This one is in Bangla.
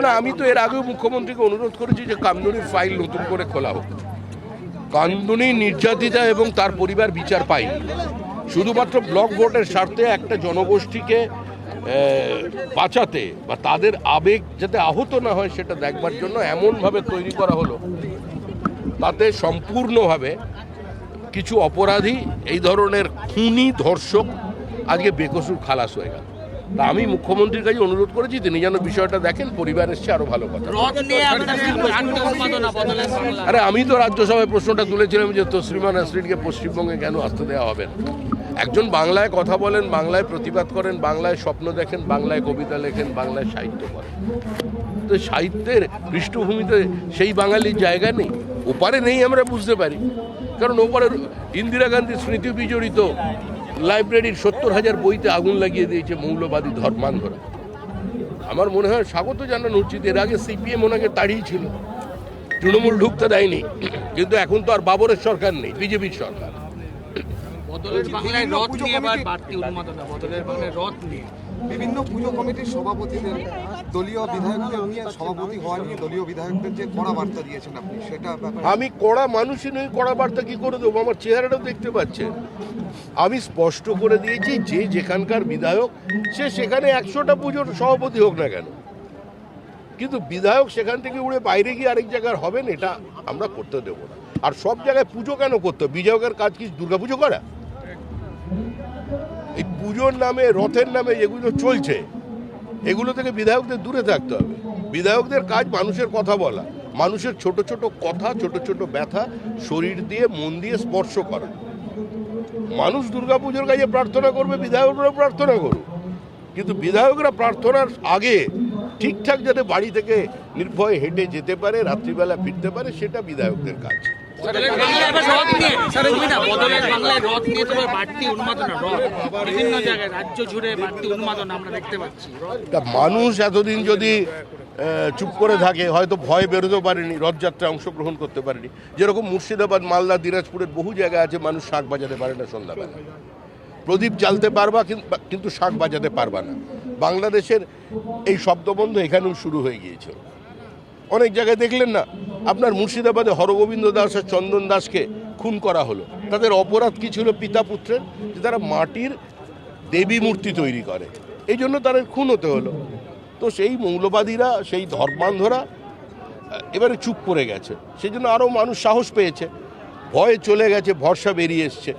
না, আমি তো এর আগেও মুখ্যমন্ত্রীকে অনুরোধ করেছি যে কামদুনির ফাইল নতুন করে খোলা হোক। কামদুনি নির্যাতিতা এবং তার পরিবার বিচার পায়নি। শুধুমাত্র ব্লক ভোটের স্বার্থে একটা জনগোষ্ঠীকে বাঁচাতে বা তাদের আবেগ যাতে আহত না হয় সেটা দেখবার জন্য এমনভাবে তৈরি করা হলো, তাতে সম্পূর্ণভাবে কিছু অপরাধী, এই ধরনের খুনি ধর্ষক আজকে বেকসুর খালাস হয়ে গেল। তা আমি মুখ্যমন্ত্রীর কাছে অনুরোধ করেছি তিনি যেন বিষয়টা দেখেন, পরিবার এসছে আরো ভালো কথা। আরে আমি তো রাজ্যসভায় প্রশ্নটা তুলেছিলাম যে তসলিমা নাসরিনকে পশ্চিমবঙ্গে কেন আসতে দেওয়া হবে না। একজন বাংলায় কথা বলেন, বাংলায় প্রতিবাদ করেন, বাংলায় স্বপ্ন দেখেন, বাংলায় কবিতা লেখেন, বাংলায় সাহিত্য করেন, তো সাহিত্যের পৃষ্ঠভূমিতে সেই বাঙালির জায়গা নেই, ওপারে নেই আমরা বুঝতে পারি। কারণ ওপারে ইন্দিরা গান্ধীর স্মৃতি বিজড়িত লাইব্রেরির 70,000 বইতে আগুন লাগিয়ে দিয়েছে মৌলবাদী ধর্মান্ধরা। আমার মনে হয় স্বাগত জানানো উচিত। এর আগে সিপিএম ওনাকে তাড়িয়েছিল, তৃণমূল ঢুকতে দেয়নি, কিন্তু এখন তো আর বাবরের সরকার নেই, বিজেপির সরকার। বিভিন্ন পুজো কমিটির সভাপতিদের দলীয় বিধায়কদের নিয়ে সভাপতি হওয়া নিয়ে দলীয় বিধায়কদের যে কড়া বার্তা দিয়েছেন আপনি, সেটা আমি কড়া মানুষই নই, কড়া বার্তা কি করে দেবো? আমার চেহারাটাও দেখতে পাচ্ছেন। আমি স্পষ্ট করে দিয়েছি যে যেখানকার বিধায়ক সে সেখানে 100টা পুজোর সভাপতি হোক না কেন, কিন্তু বিধায়ক সেখান থেকে উড়ে বাইরে গিয়ে আরেক জায়গায় হবেন, এটা আমরা করতে দেবো না। আর সব জায়গায় পুজো কেন করতে হবে? বিধায়কের কাজ কি দুর্গাপুজো করা? এই পুজোর নামে, রথের নামে যেগুলো চলছে, এগুলো থেকে বিধায়কদের দূরে থাকতে হবে। বিধায়কদের কাজ মানুষের কথা বলা, মানুষের ছোট ছোট কথা, ছোট ছোট ব্যথা শরীর দিয়ে মন দিয়ে স্পর্শ করা। মানুষ দুর্গাপুজোর কাজে প্রার্থনা করবে, বিধায়করা প্রার্থনা করুক, কিন্তু বিধায়করা প্রার্থনার আগে ঠিকঠাক যাতে বাড়ি থেকে নির্ভয়ে হেঁটে যেতে পারে, রাত্রিবেলা ফিরতে পারে, সেটা বিধায়কদের কাজ। মানুষ এতদিন যদি চুপ করে থাকে, হয়তো ভয় বেরোতে পারেনি, রথযাত্রায় অংশগ্রহণ করতে পারেনি। যেরকম মুর্শিদাবাদ, মালদা, দিনাজপুরের বহু জায়গা আছে মানুষ শাঁখ বাজাতে পারে না সন্ধ্যাবেলা। প্রদীপ জ্বালতে পারবা কিন্তু শাঁখ বাজাতে পারবা না। বাংলাদেশের এই শব্দবন্ধ এখানেও শুরু হয়ে গিয়েছিল। অনেক জায়গায় দেখলেন না, আপনার মুর্শিদাবাদে হরগোবিন্দ দাস আর চন্দন দাসকে খুন করা হলো। তাদের অপরাধ কি ছিল? পিতা পুত্রের, যে তারা মাটির দেবী মূর্তি তৈরি করে, এই জন্য তাদের খুন হতে হলো। তো সেই মৌলবাদীরা, সেই ধর্মান্ধরা এবারে চুপ করে গেছে, সেই জন্য আরও মানুষ সাহস পেয়েছে, ভয়ে চলে গেছে, ভরসা বেরিয়ে এসছে।